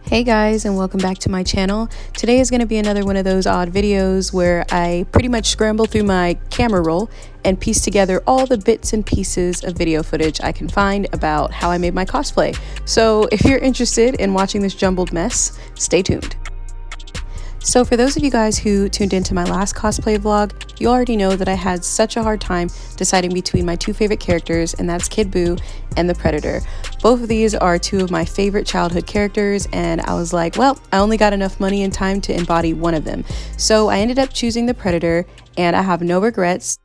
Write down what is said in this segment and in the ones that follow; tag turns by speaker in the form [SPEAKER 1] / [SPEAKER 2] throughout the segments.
[SPEAKER 1] Hey guys, and welcome back to my channel. Today is going to be another one of those odd videos where I pretty much scramble through my camera roll and piece together all the bits and pieces of video footage I can find about how I made my cosplay. So if you're interested in watching this jumbled mess, stay tuned. So for those of you guys who tuned into my last cosplay vlog, you already know that I had such a hard time deciding between my two favorite characters, and that's Kid Buu and the Predator. Both of these are two of my favorite childhood characters, and I was like, well, I only got enough money and time to embody one of them. So I ended up choosing the Predator, and I have no regrets,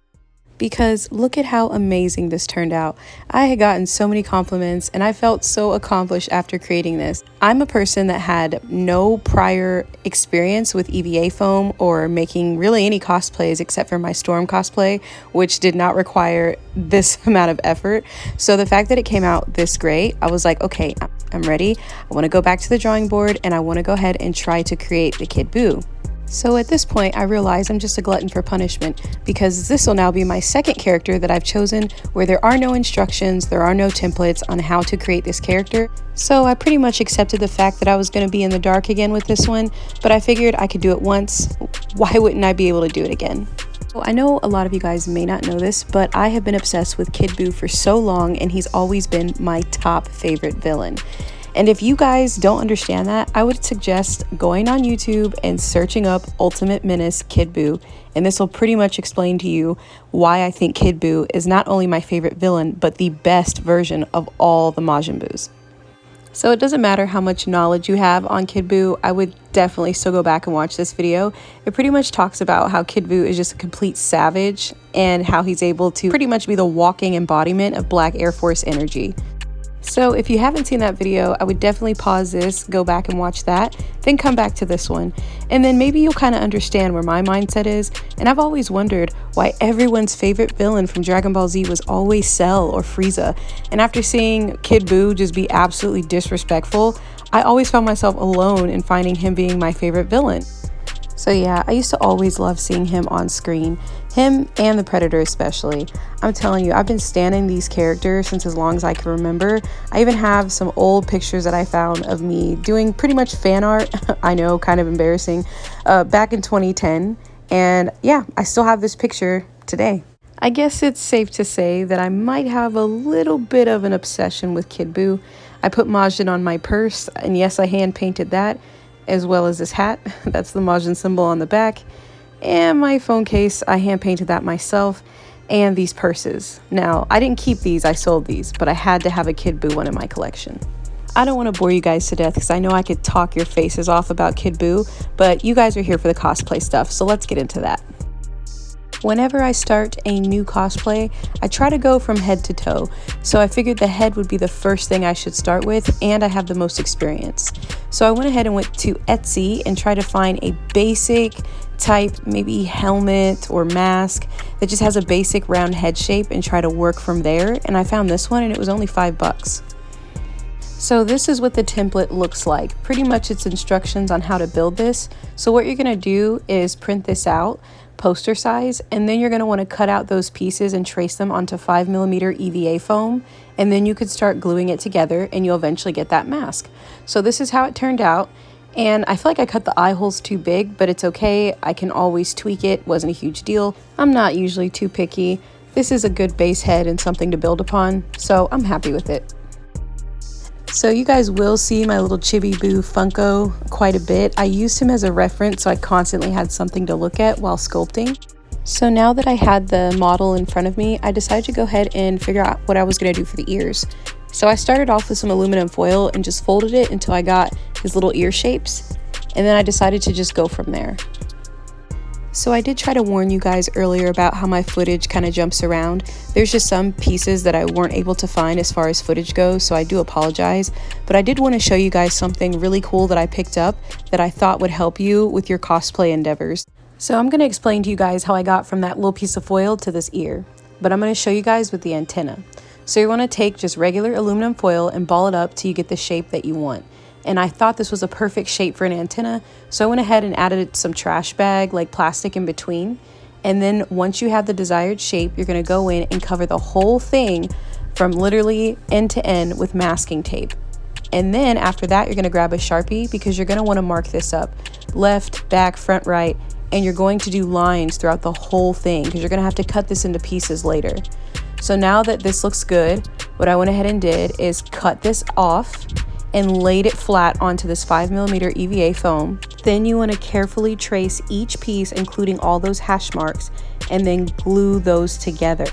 [SPEAKER 1] because look at how amazing this turned out. I had gotten so many compliments and I felt so accomplished after creating this. I'm a person that had no prior experience with EVA foam or making really any cosplays except for my Storm cosplay, which did not require this amount of effort. So the fact that it came out this great, I was like, okay, I'm ready. I want to go back to the drawing board and I want to go ahead and try to create the Kid Buu. So at this point, I realize I'm just a glutton for punishment, because this will now be my second character that I've chosen where there are no instructions, there are no templates on how to create this character. So I pretty much accepted the fact that I was going to be in the dark again with this one, but I figured I could do it once. Why wouldn't I be able to do it again? Well, I know a lot of you guys may not know this, but I have been obsessed with Kid Buu for so long, and he's always been my top favorite villain. And if you guys don't understand that, I would suggest going on YouTube and searching up Ultimate Menace Kid Buu, and this will pretty much explain to you why I think Kid Buu is not only my favorite villain, but the best version of all the Majin Buus. So it doesn't matter how much knowledge you have on Kid Buu, I would definitely still go back and watch this video. It pretty much talks about how Kid Buu is just a complete savage and how he's able to pretty much be the walking embodiment of Black Air Force energy. So if you haven't seen that video, I would definitely pause this, go back and watch that, then come back to this one. And then maybe you'll kind of understand where my mindset is. And I've always wondered why everyone's favorite villain from Dragon Ball Z was always Cell or Frieza. And after seeing Kid Buu just be absolutely disrespectful, I always found myself alone in finding him being my favorite villain. So yeah, I used to always love seeing him on screen, him and the Predator especially. I'm telling you, I've been standing these characters since as long as I can remember. I even have some old pictures that I found of me doing pretty much fan art, I know, kind of embarrassing, back in 2010. And yeah, I still have this picture today. I guess it's safe to say that I might have a little bit of an obsession with Kid Buu. I put Majin on my purse, and yes, I hand painted that, as well as this hat. That's the Majin symbol on the back. And my phone case, I hand painted that myself. And these purses. Now, I didn't keep these, I sold these, but I had to have a Kid Buu one in my collection. I don't want to bore you guys to death because I know I could talk your faces off about Kid Buu, but you guys are here for the cosplay stuff, so let's get into that. Whenever I start a new cosplay, I try to go from head to toe. So I figured the head would be the first thing I should start with, and I have the most experience. So I went ahead and went to Etsy and tried to find a basic type, maybe helmet or mask that just has a basic round head shape, and try to work from there. And I found this one and it was only $5. So this is what the template looks like. Pretty much it's instructions on how to build this. So what you're gonna do is print this out poster size, and then you're going to want to cut out those pieces and trace them onto 5mm EVA foam, and then you could start gluing it together and you'll eventually get that mask. So this is how it turned out, and I feel like I cut the eye holes too big, but it's okay, I can always tweak it, wasn't a huge deal. I'm not usually too picky. This is a good base head and something to build upon, so I'm happy with it. So you guys will see my little Chibi Buu Funko quite a bit. I used him as a reference, so I constantly had something to look at while sculpting. So now that I had the model in front of me, I decided to go ahead and figure out what I was going to do for the ears. So I started off with some aluminum foil and just folded it until I got his little ear shapes. And then I decided to just go from there. So I did try to warn you guys earlier about how my footage kind of jumps around. There's just some pieces that I weren't able to find as far as footage goes, so I do apologize. But I did want to show you guys something really cool that I picked up that I thought would help you with your cosplay endeavors. So I'm going to explain to you guys how I got from that little piece of foil to this ear. But I'm going to show you guys with the antenna. So you want to take just regular aluminum foil and ball it up till you get the shape that you want. And I thought this was a perfect shape for an antenna, so I went ahead and added some trash bag, like plastic in between. And then once you have the desired shape, you're going to go in and cover the whole thing from literally end to end with masking tape. And then after that, you're going to grab a Sharpie because you're going to want to mark this up. Left, back, front, right. And you're going to do lines throughout the whole thing because you're going to have to cut this into pieces later. So now that this looks good, what I went ahead and did is cut this off and laid it flat onto this 5mm EVA foam. Then you want to carefully trace each piece, including all those hash marks, and then glue those together.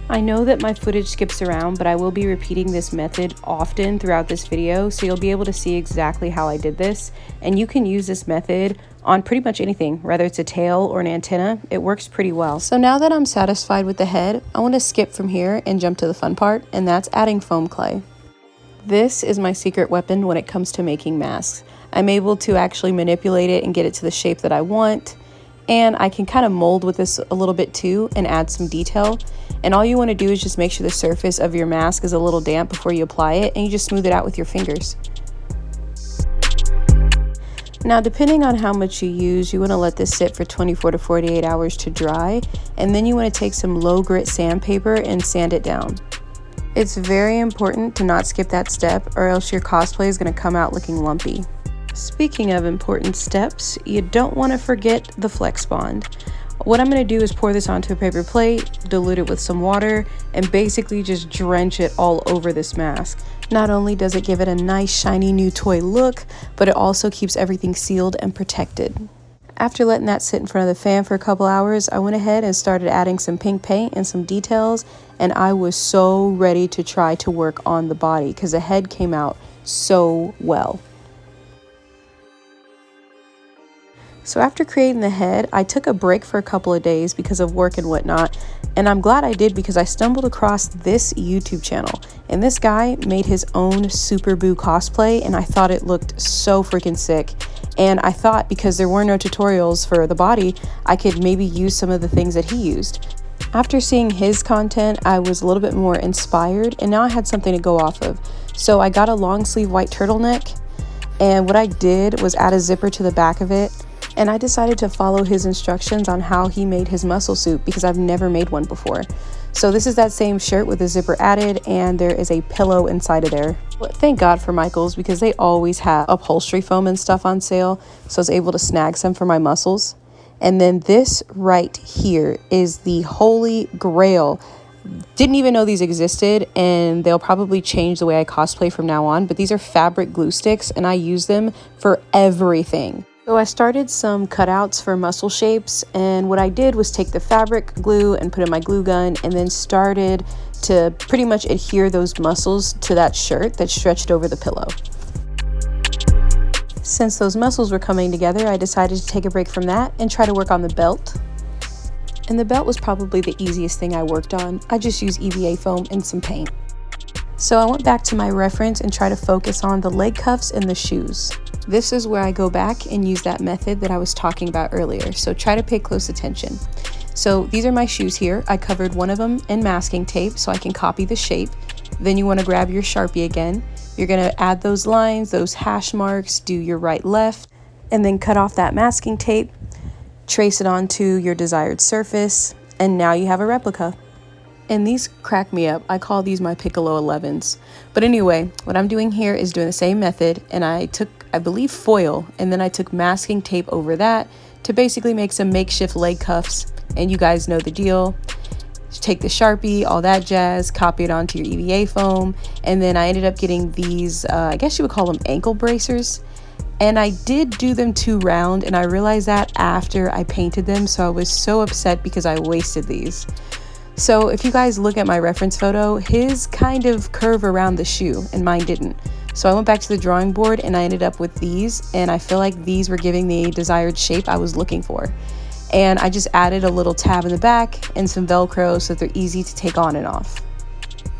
[SPEAKER 1] I know that my footage skips around, but I will be repeating this method often throughout this video, so you'll be able to see exactly how I did this. And you can use this method on pretty much anything, whether it's a tail or an antenna. It works pretty well. So now that I'm satisfied with the head, I want to skip from here and jump to the fun part, and that's adding foam clay. This is my secret weapon when it comes to making masks. I'm able to actually manipulate it and get it to the shape that I want. And I can kind of mold with this a little bit too and add some detail. And all you want to do is just make sure the surface of your mask is a little damp before you apply it, and you just smooth it out with your fingers. Now, depending on how much you use, you want to let this sit for 24 to 48 hours to dry. And then you want to take some low grit sandpaper and sand it down. It's very important to not skip that step, or else your cosplay is going to come out looking lumpy. Speaking of important steps, you don't want to forget the Flex Bond. What I'm going to do is pour this onto a paper plate, dilute it with some water, and basically just drench it all over this mask. Not only does it give it a nice shiny new toy look, but it also keeps everything sealed and protected. After letting that sit in front of the fan for a couple hours, I went ahead and started adding some pink paint and some details, and I was so ready to try to work on the body because the head came out so well. So after creating the head, I took a break for a couple of days because of work and whatnot, and I'm glad I did because I stumbled across this YouTube channel, and this guy made his own Super Buu cosplay, and I thought it looked so freaking sick. And I thought because there were no tutorials for the body, I could maybe use some of the things that he used. After seeing his content, I was a little bit more inspired, and now I had something to go off of. So I got a long sleeve white turtleneck, and what I did was add a zipper to the back of it. And I decided to follow his instructions on how he made his muscle suit because I've never made one before. So this is that same shirt with the zipper added, and there is a pillow inside of there. Well, thank God for Michaels because they always have upholstery foam and stuff on sale, so I was able to snag some for my muscles. And then this right here is the holy grail. Didn't even know these existed, and they'll probably change the way I cosplay from now on, but these are fabric glue sticks, and I use them for everything. So I started some cutouts for muscle shapes, and what I did was take the fabric glue and put in my glue gun, and then started to pretty much adhere those muscles to that shirt that stretched over the pillow. Since those muscles were coming together, I decided to take a break from that and try to work on the belt. And the belt was probably the easiest thing I worked on. I just used EVA foam and some paint. So I went back to my reference and tried to focus on the leg cuffs and the shoes. This is where I go back and use that method that I was talking about earlier, so try to pay close attention. So these are my shoes here. I covered one of them in masking tape so I can copy the shape. Then you want to grab your Sharpie again. You're going to add those lines, those hash marks, do your right left, and then cut off that masking tape, trace it onto your desired surface, and now you have a replica. And these crack me up. I call these my Piccolo 11s. But anyway, what I'm doing here is doing the same method, and I took, I believe, foil, and then I took masking tape over that to basically make some makeshift leg cuffs, and you guys know the deal. Just take the Sharpie, all that jazz, copy it onto your EVA foam, and then I ended up getting these, I guess you would call them ankle bracers. And I did do them too round, and I realized that after I painted them, so I was so upset because I wasted these. So if you guys look at my reference photo, his kind of curve around the shoe and mine didn't. So I went back to the drawing board and I ended up with these, and I feel like these were giving the desired shape I was looking for. And I just added a little tab in the back and some Velcro so that they're easy to take on and off.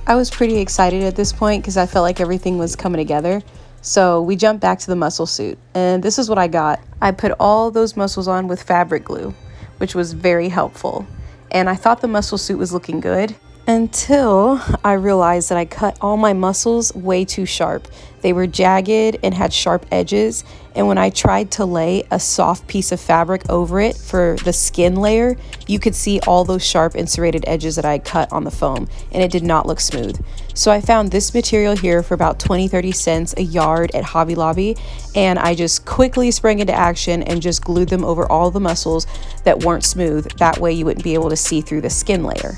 [SPEAKER 1] I was pretty excited at this point because I felt like everything was coming together. So we jumped back to the muscle suit, and this is what I got. I put all those muscles on with fabric glue, which was very helpful. And I thought the muscle suit was looking good. Until I realized that I cut all my muscles way too sharp. They were jagged and had sharp edges, and when I tried to lay a soft piece of fabric over it for the skin layer, you could see all those sharp and serrated edges that I had cut on the foam, and it did not look smooth. So I found this material here for about 20-30 cents a yard at Hobby Lobby, and I just quickly sprang into action and just glued them over all the muscles that weren't smooth. That way you wouldn't be able to see through the skin layer.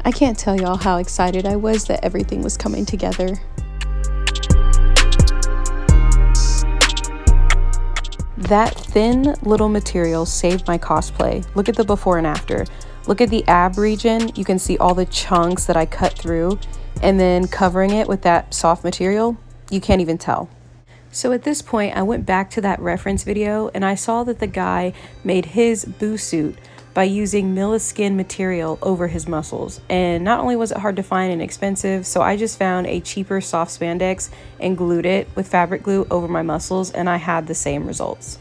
[SPEAKER 1] I can't tell y'all how excited I was that everything was coming together. That thin little material saved my cosplay. Look at the before and after. Look at the ab region. You can see all the chunks that I cut through, and then covering it with that soft material, you can't even tell. So at this point, I went back to that reference video and I saw that the guy made his Buu suit by using milliskin material over his muscles. And not only was it hard to find and expensive, so I just found a cheaper soft spandex and glued it with fabric glue over my muscles, and I had the same results.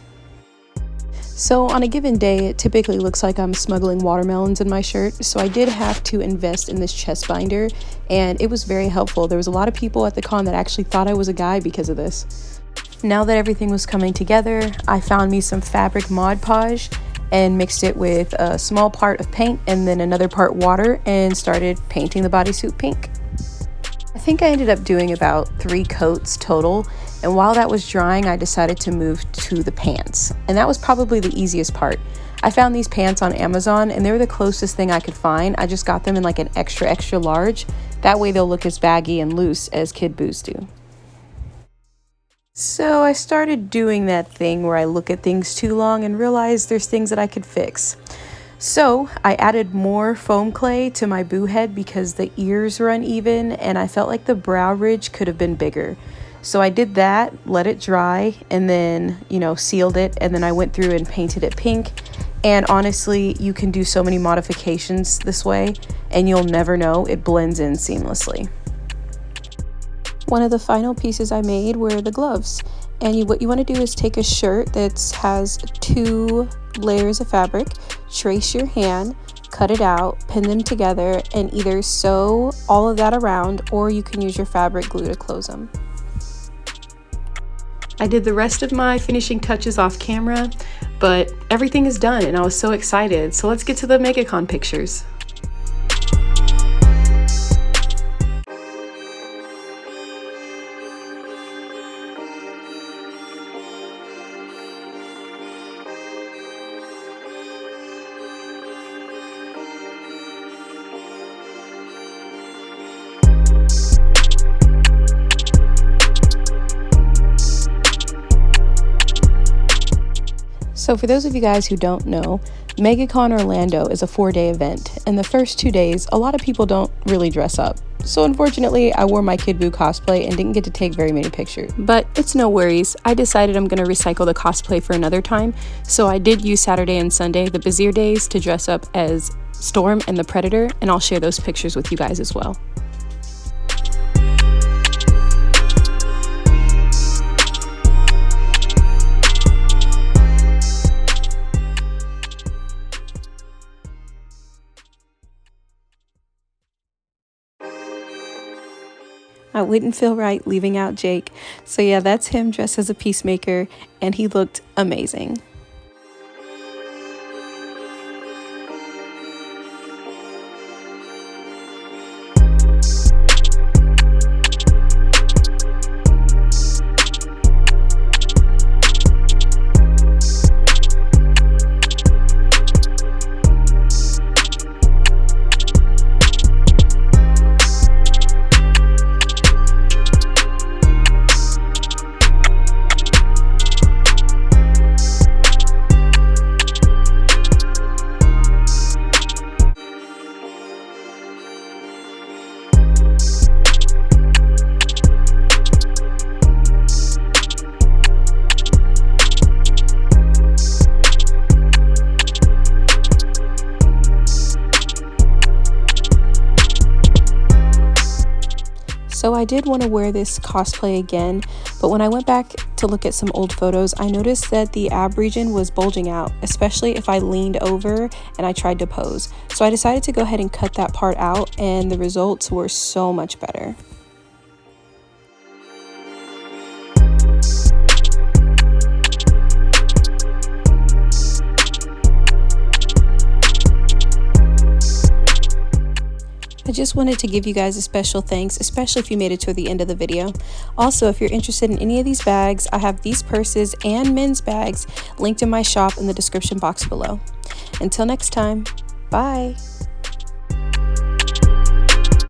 [SPEAKER 1] So on a given day, it typically looks like I'm smuggling watermelons in my shirt, so I did have to invest in this chest binder, and it was very helpful. There was a lot of people at the con that actually thought I was a guy because of this. Now that everything was coming together, I found me some fabric Mod Podge and mixed it with a small part of paint and then another part water and started painting the bodysuit pink. I think I ended up doing about 3 coats total, and while that was drying, I decided to move to the pants, and that was probably the easiest part. I found these pants on Amazon and they were the closest thing I could find. I just got them in like an extra large. That way they'll look as baggy and loose as Kid Buu's do. So I started doing that thing where I look at things too long and realize there's things that I could fix. So I added more foam clay to my Buu head because the ears were uneven and I felt like the brow ridge could have been bigger. So I did that, let it dry, and then, sealed it, and then I went through and painted it pink. And honestly, you can do so many modifications this way and you'll never know, it blends in seamlessly. One of the final pieces I made were the gloves, and what you want to do is take a shirt that has 2 layers of fabric, trace your hand, cut it out, pin them together, and either sew all of that around or you can use your fabric glue to close them. I did the rest of my finishing touches off camera, but everything is done and I was so excited. So let's get to the MegaCon pictures. So for those of you guys who don't know, MegaCon Orlando is a 4-day event, and the first 2 days, a lot of people don't really dress up. So unfortunately, I wore my Kid Buu cosplay and didn't get to take very many pictures. But it's no worries. I decided I'm going to recycle the cosplay for another time, so I did use Saturday and Sunday, the busier days, to dress up as Storm and the Predator, and I'll share those pictures with you guys as well. I wouldn't feel right leaving out Jake. So yeah, that's him dressed as a peacemaker, and he looked amazing. I did want to wear this cosplay again, but when I went back to look at some old photos, I noticed that the ab region was bulging out, especially if I leaned over and I tried to pose. So I decided to go ahead and cut that part out, and the results were so much better. I just wanted to give you guys a special thanks, especially if you made it to the end of the video. Also, if you're interested in any of these bags, I have these purses and men's bags linked in my shop in the description box below. Until next time, bye!